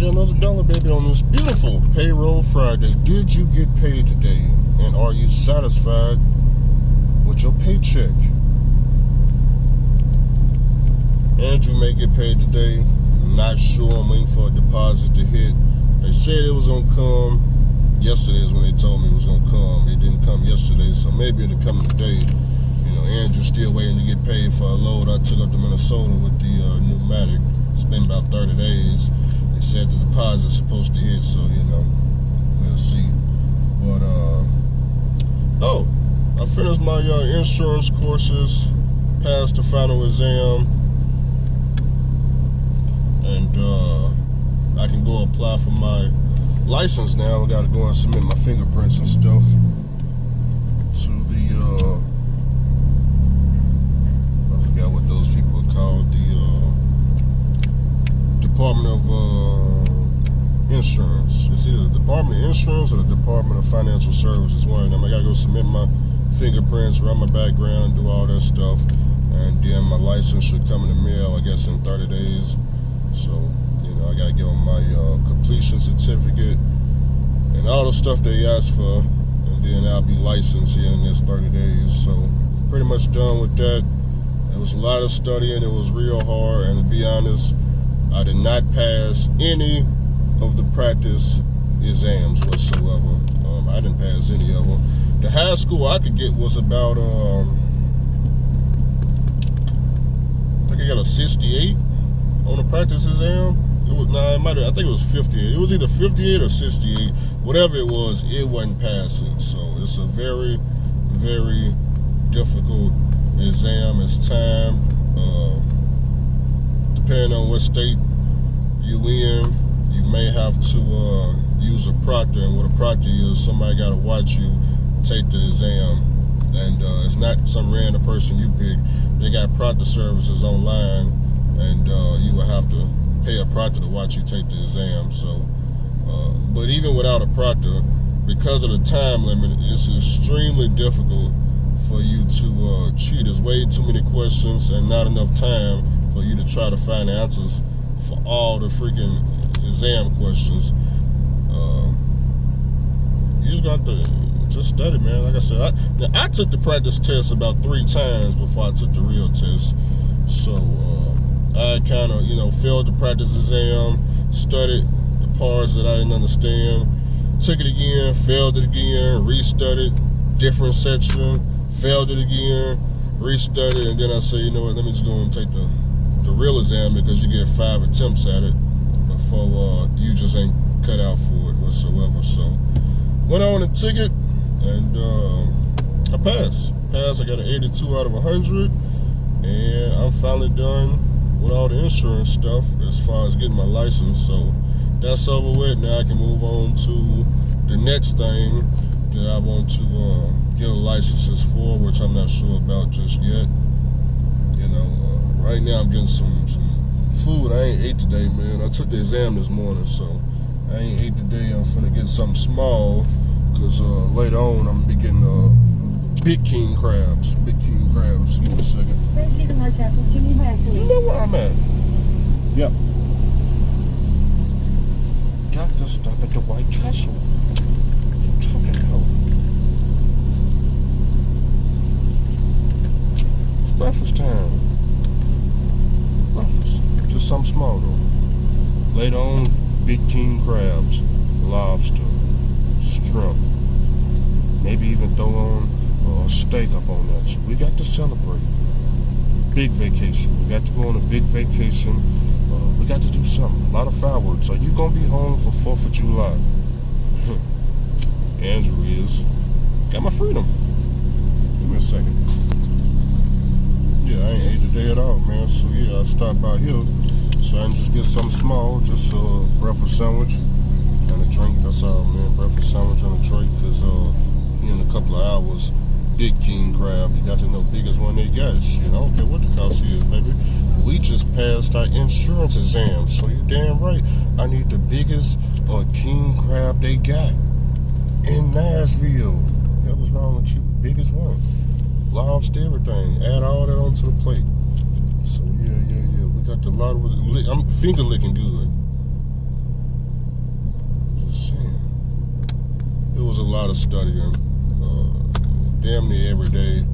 Day, another dollar, baby, on this beautiful Payroll Friday. Did you get paid today? And are you satisfied with your paycheck? Andrew may get paid today. Not sure. I'm waiting for a deposit to hit. They said it was going to come. Yesterday is when they told me it was going to come. It didn't come yesterday, so maybe it'll come today. You know, Andrew's still waiting to get paid for a load I took up to Minnesota with the pneumatic. It's been about 30 days. They said the deposit's supposed to hit, so, you know, we'll see. But, oh, I finished my insurance courses, passed the final exam, and I can go apply for my license now. I got to go and submit my fingerprints and stuff to the, I forgot what those people are called, the Department of Insurance. It's either the Department of Insurance or the Department of Financial Services. One of them. I gotta go submit my fingerprints, run my background, do all that stuff, and then my license should come in the mail, I guess, in 30 days. So, you know, I gotta give them my completion certificate and all the stuff they asked for, and then I'll be licensed here in this 30 days. So, pretty much done with that. It was a lot of studying. It was real hard, and to be honest, I did not pass any of the practice exams whatsoever. I didn't pass any of them. The high school I could get was about, I think I got a 68 on the practice exam. It was, I think it was 58. It was either 58 or 68. Whatever it wasn't passing. So it's a very, very difficult exam. It's timed. Depending on what state you in, you may have to use a proctor, and what a proctor is, somebody got to watch you take the exam, and it's not some random person you pick. They got proctor services online, and you will have to pay a proctor to watch you take the exam. So, but even without a proctor, because of the time limit, it's extremely difficult for you to cheat. There's way too many questions and not enough time for you to try to find the answers for all the freaking exam questions. You just got to just study, man. Like I said, I took the practice test about 3 times before I took the real test. So I kind of, you know, failed the practice exam, studied the parts that I didn't understand, took it again, failed it again, restudied, different section, failed it again, restudied, and then I said, you know what, let me just go and take the real exam, because you get 5 attempts at it before you just ain't cut out for it whatsoever. So went on and took it, and I passed. I got an 82 out of 100, and I'm finally done with all the insurance stuff as far as getting my license. So that's over with. Now I can move on to the next thing that I want to get a license for, which I'm not sure about just yet. You know, right now I'm getting some food. I ain't ate today, man. I took the exam this morning, so I ain't ate today. I'm finna get something small, because later on I'm gonna be getting big king crabs. Big king crabs. Give me a second. You know where I'm at? Yep. Got to stop at the White Castle. What you talking about? It's breakfast time. Breakfast. Just something small though. Later on, big king crabs, lobster, shrimp. Maybe even throw on a steak up on that. We got to celebrate. Big vacation. We got to go on a big vacation. We got to do something. A lot of fireworks. Are you gonna be home for 4th of July? Andrew is. Got my freedom. Give me a second. Yeah, I ain't ate today at all, man. So yeah, I stopped by here so I can just get something small, just a breakfast sandwich and a drink. That's all, man. Breakfast sandwich and a drink, because here in a couple of hours, big king crab. You got to know biggest one they got. Shit, I don't care what the cost is, baby. We just passed our insurance exam, so you're damn right. I need the biggest king crab they got in Nashville. That was wrong with you. Biggest one. Lobster, everything. Add all that onto the plate. So yeah. We got a lot of. I'm finger licking good. was a lot of studying, damn near every day.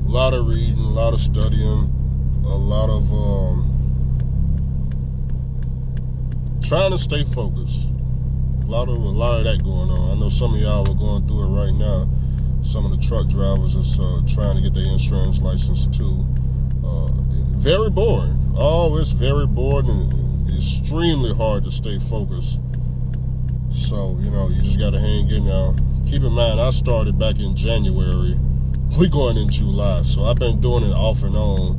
A lot of reading, a lot of studying, a lot of trying to stay focused. A lot of that going on. I know some of y'all are going through it right now. Some of the truck drivers is trying to get their insurance license too. Very boring. Oh, it's very boring and extremely hard to stay focused. So, you know, you just got to hang in now. Keep in mind, I started back in January. We're going in July, so I've been doing it off and on,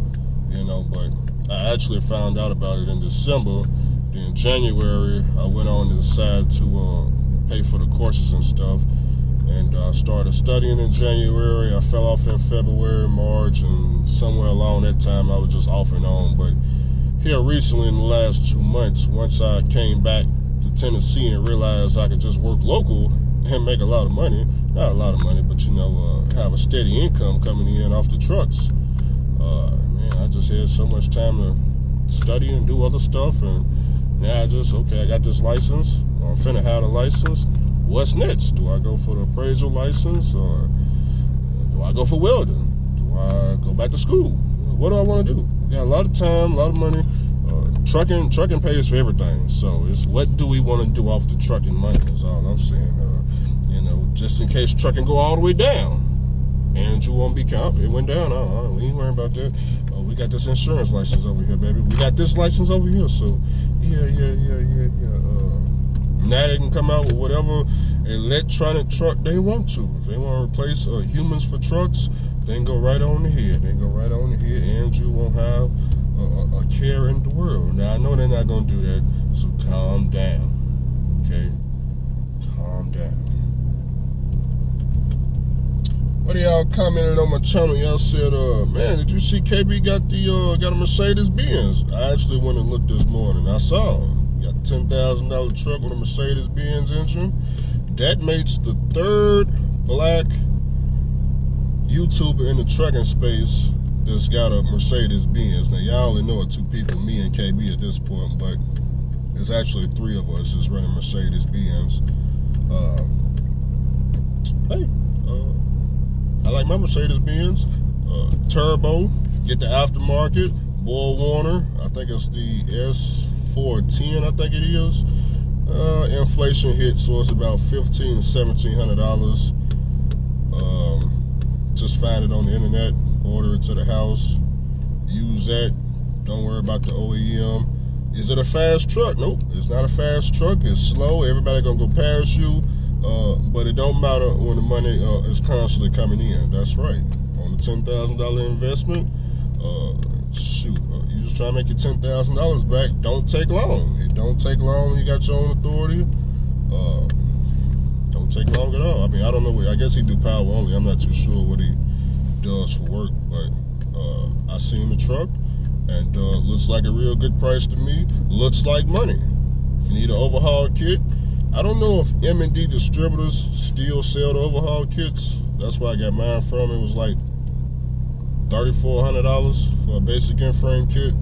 you know, but I actually found out about it in December. In January, I went on to decide to pay for the courses and stuff, and I started studying in January. I fell off in February, March, and somewhere along that time, I was just off and on. But here recently, in the last 2 months, once I came back to Tennessee and realized I could just work local and make a lot of money, not a lot of money, but, you know, have a steady income coming in off the trucks. Man, I just had so much time to study and do other stuff, and now I got this license. I'm finna have the license. What's next? Do I go for the appraisal license, or do I go for welding? Do I go back to school? What do I want to do? Got a lot of time, a lot of money. Trucking pays for everything. So it's what do we want to do off the trucking money is all I'm saying. You know, just in case trucking go all the way down, and you won't be count. It went down. We ain't worrying about that. We got this insurance license over here, baby. We got this license over here. So yeah. Now they can come out with whatever electronic truck they want to. If they want to replace humans for trucks, they can go right on ahead. They can go right on ahead, and you won't have a care in the world. Now, I know they're not going to do that, so calm down, okay? Calm down. What are y'all commenting on my channel? Y'all said, man, did you see KB got a Mercedes-Benz? I actually went and looked this morning. I saw him. Got a $10,000 truck with a Mercedes-Benz engine. That makes the third black YouTuber in the trucking space that's got a Mercedes-Benz. Now, y'all only know it 2 people, me and KB at this point, but there's actually 3 of us that's running Mercedes-Benz. Hey, I like my Mercedes-Benz. Turbo, get the aftermarket, BorgWarner. I think it's the S410, I think it is. Inflation hit, so it's about $1,500 to $1,700. Just find it on the internet, order it to the house, use that. Don't worry about the OEM. Is it a fast truck? Nope, it's not a fast truck. It's slow. Everybody gonna go past you, but it don't matter when the money is constantly coming in. That's right. On the $10,000 investment, shoot, you just try to make your $10,000 back. Don't take long. It don't take long when you got your own authority. Don't take long at all. I mean, I don't know. I guess he do power only. I'm not too sure what he does for work, but I seen the truck, and looks like a real good price to me. Looks like money. If you need an overhaul kit, I don't know if M&D distributors still sell the overhaul kits. That's where I got mine from. It was like $3,400 for a basic in-frame kit.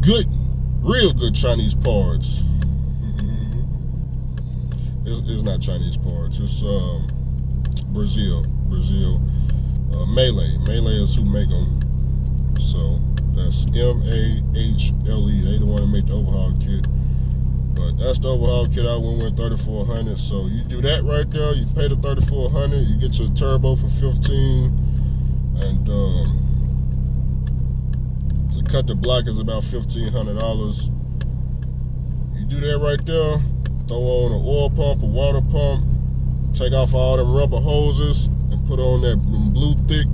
Good, real good Chinese parts. It's not Chinese parts. It's Brazil. Melee is who make them. So that's M-A-H-L-E. They the one that make the overhaul kit. But that's the overhaul kit I went with, $3,400. So you do that right there. You pay the $3,400. You get your turbo for $15,000, and to cut the block is about $1,500. You do that right there. Throw on an oil pump, a water pump. Take off all them rubber hoses and put on that blue thick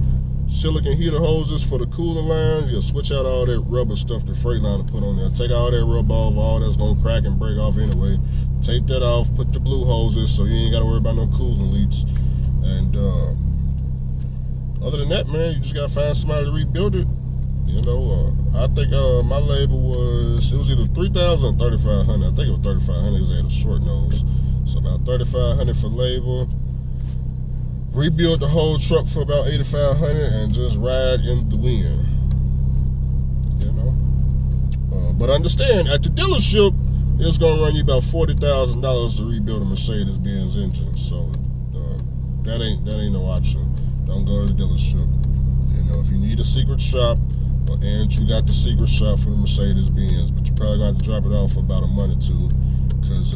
silicone heater hoses for the cooler lines. You'll switch out all that rubber stuff the Freightliner put on there. Take all that rubber off, all that's gonna crack and break off anyway. Take that off, put the blue hoses so you ain't gotta worry about no cooling leaks. And other than that, man, you just gotta find somebody to rebuild it. You know, I think my labor was, it was either $3,000 or $3,500. I think it was $3,500 because they had a short nose. So about $3,500 for labor. Rebuild the whole truck for about $8,500 and just ride in the wind. You know, but understand, at the dealership, it's gonna run you about $40,000 to rebuild a Mercedes-Benz engine. So that ain't no option. Don't go to the dealership. You know, if you need a secret shop, and you got the secret shop for the Mercedes-Benz, but you probably got to drop it off for about a month or two, because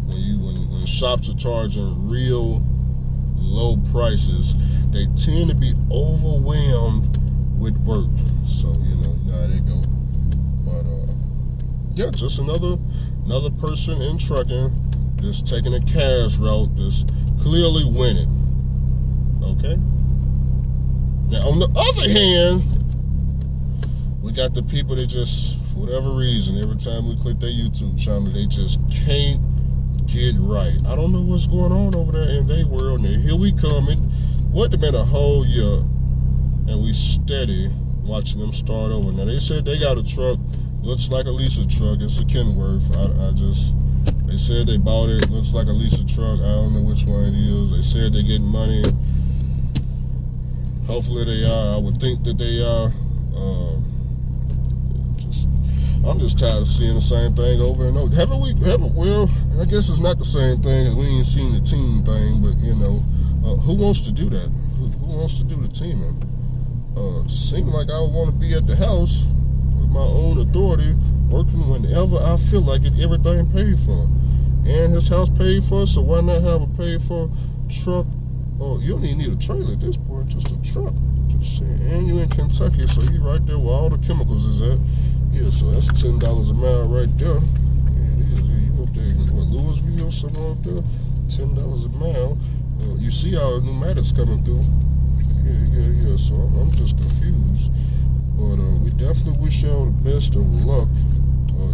when shops are charging real low prices, they tend to be overwhelmed with work. So you know how they go. But yeah, just another person in trucking that's taking a cash route, that's clearly winning. Okay. Now on the other hand, we got the people that just, for whatever reason, every time we click their YouTube channel, they just can't get right. I don't know what's going on over there in their world. And here we come. What, it's been a whole year, and we steady watching them start over. Now, they said they got a truck, looks like a Lisa truck. It's a Kenworth. They said they bought it. Looks like a Lisa truck. I don't know which one it is. They said they're getting money. Hopefully they are. I would think that they are. I'm just tired of seeing the same thing over and over. Well, I guess it's not the same thing, because we ain't seen the team thing, but you know, who wants to do that? Who wants to do the teaming? Seems like I would want to be at the house with my own authority, working whenever I feel like it, everything paid for. And his house paid for, so why not have a paid for truck? Oh, you don't even need a trailer at this point, just a truck. Just saying. And you in Kentucky, so you right there where all the chemicals is at. Yeah, so that's $10 a mile right there. Yeah, it is. Yeah, you up there in Louisville or something up there? $10 a mile. You see our pneumatics coming through. Yeah. So I'm just confused. But we definitely wish y'all the best of luck.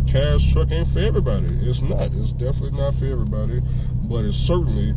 Cash truck ain't for everybody. It's not. It's definitely not for everybody. But it's certainly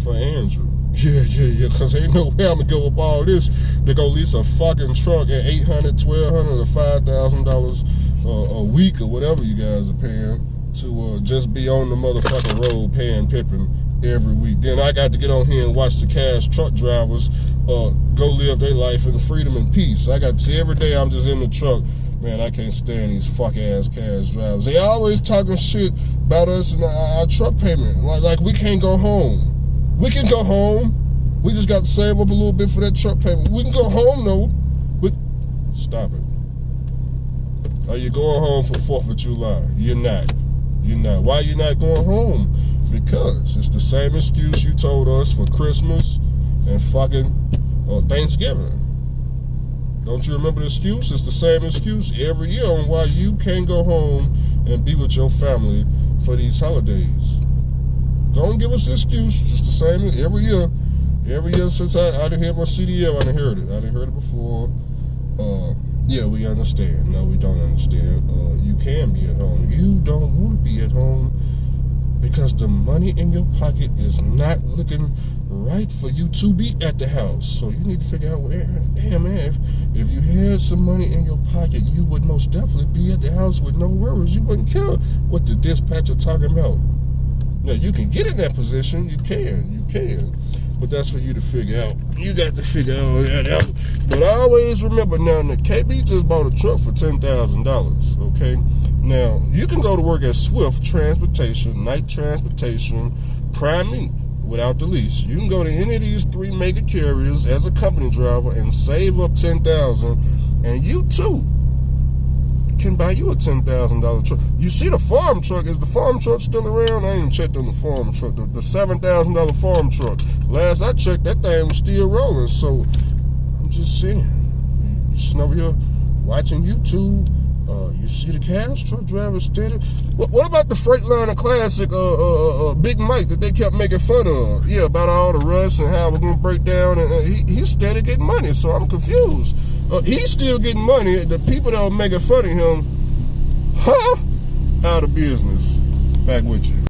for Andrew. Yeah, because ain't no way I'm going to go with all this to go lease a fucking truck at $800, $1,200, or $5,000 a week, or whatever you guys are paying, to just be on the motherfucking road paying Pippin every week. Then I got to get on here and watch the cash truck drivers go live their life in freedom and peace. I got to see every day I'm just in the truck. Man, I can't stand these fuck-ass cash drivers. They always talking shit about us and our truck payment. Like we can't go home. We can go home. We just got to save up a little bit for that truck payment. We can go home, though. But stop it. Are you going home for 4th of July? You're not. You're not. Why are you not going home? Because it's the same excuse you told us for Christmas and fucking Thanksgiving. Don't you remember the excuse? It's the same excuse every year on why you can't go home and be with your family for these holidays. Don't give us the excuse. It's the same every year. Every year since I didn't hear my CDL, I didn't heard it. I didn't heard it before. Yeah, we understand. No, we don't understand. You can be at home. You don't want to be at home because the money in your pocket is not looking right for you to be at the house. So you need to figure out, well, damn man, if you had some money in your pocket, you would most definitely be at the house with no worries. You wouldn't care what the dispatcher talking about. Now, you can get in that position. You can. But that's for you to figure out. You got to figure all that out. But I always remember now, KB just bought a truck for $10,000, okay? Now, you can go to work at Swift Transportation, Night Transportation, Prime Me, without the lease. You can go to any of these 3 mega carriers as a company driver and save up $10,000, and you too can buy you a $10,000 truck. You see the farm truck. Is the farm truck still around? I ain't even checked on the farm truck. The $7,000 farm truck. Last I checked, that thing was still rolling. So I'm just saying, you're sitting over here watching YouTube. You see the cash truck driver steady. What about the Freightliner Classic Big Mike that they kept making fun of? Yeah, about all the rust and how we're gonna break down. And he's steady getting money, so I'm confused. He's still getting money. The people that are making fun of him, out of business. Back with you.